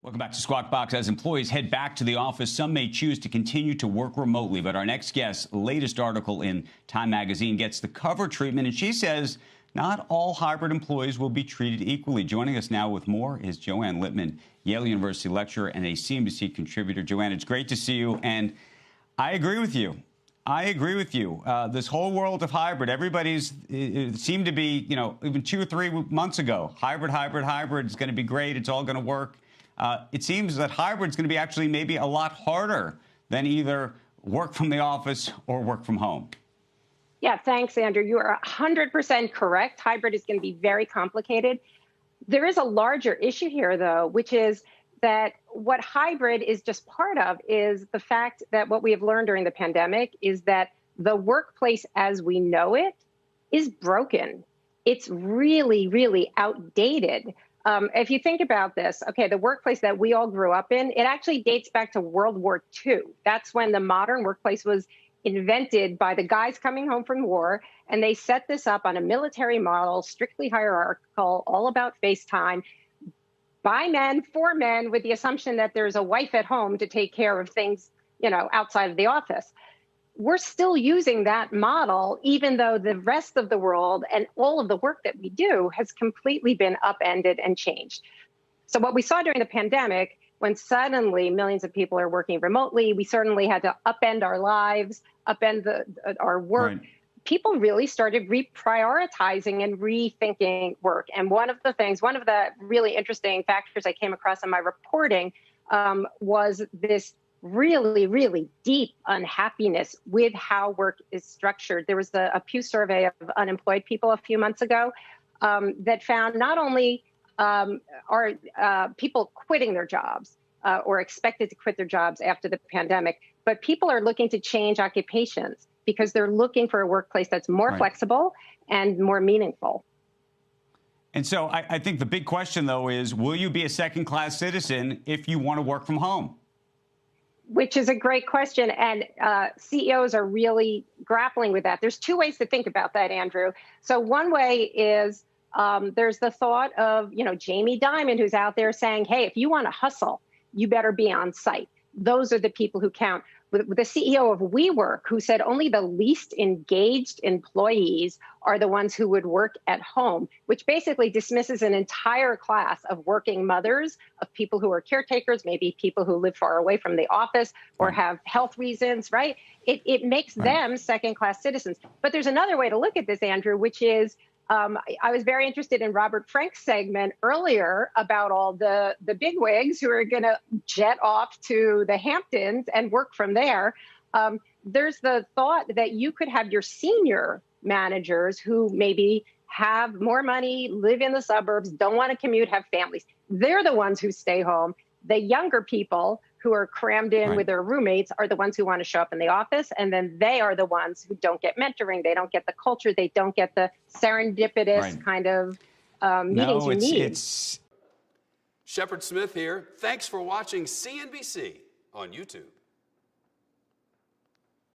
Welcome back to Squawk Box. As employees head back to the office, some may choose to continue to work remotely. But our next guest's latest article in Time magazine gets the cover treatment, and she says not all hybrid employees will be treated equally. Joining us now with more is Joanne Littman, Yale University lecturer and a CNBC contributor. Joanne, it's great to see you, and I agree with you. This whole world of hybrid, it seemed to be, even 2 or 3 months ago, hybrid is going to be great. It's all going to work. It seems that hybrid is going to be actually maybe a lot harder than either work from the office or work from home. Yeah, thanks, Andrew. You are 100% correct. Hybrid is going to be very complicated. There is a larger issue here, though, which is that what hybrid is just part of is the fact that what we have learned during the pandemic is that the workplace as we know it is broken. It's really, really outdated. If you think about this, okay, the workplace that we all grew up in, it actually dates back to World War II. That's when the modern workplace was invented by the guys coming home from war, and they set this up on a military model, strictly hierarchical, all about face time, by men, for men, with the assumption that there's a wife at home to take care of things, outside of the office. We're still using that model, even though the rest of the world and all of the work that we do has completely been upended and changed. So what we saw during the pandemic, when suddenly millions of people are working remotely, we certainly had to upend our lives, upend our work. Right. People really started reprioritizing and rethinking work. And one of the really interesting factors I came across in my reporting was this really, really deep unhappiness with how work is structured. There was a Pew survey of unemployed people a few months ago that found not only are people quitting their jobs or expected to quit their jobs after the pandemic, but people are looking to change occupations because they're looking for a workplace that's more flexible and more meaningful. And so I think the big question, though, is will you be a second-class citizen if you want to work from home? Which is a great question. And CEOs are really grappling with that. There's 2 ways to think about that, Andrew. So one way is there's the thought of, Jamie Dimon, who's out there saying, hey, if you want to hustle, you better be on site. Those are the people who count. With the CEO of WeWork, who said only the least engaged employees are the ones who would work at home, which basically dismisses an entire class of working mothers, of people who are caretakers, maybe people who live far away from the office or have health reasons, right? It makes them second-class citizens. But there's another way to look at this, Andrew, which is I was very interested in Robert Frank's segment earlier about all the bigwigs who are going to jet off to the Hamptons and work from there. There's the thought that you could have your senior managers who maybe have more money, live in the suburbs, don't want to commute, have families. They're the ones who stay home. The younger people who are crammed in with their roommates are the ones who want to show up in the office. And then they are the ones who don't get mentoring. They don't get the culture. They don't get the serendipitous kind of meetings you need. Shepard Smith here. Thanks for watching CNBC on YouTube.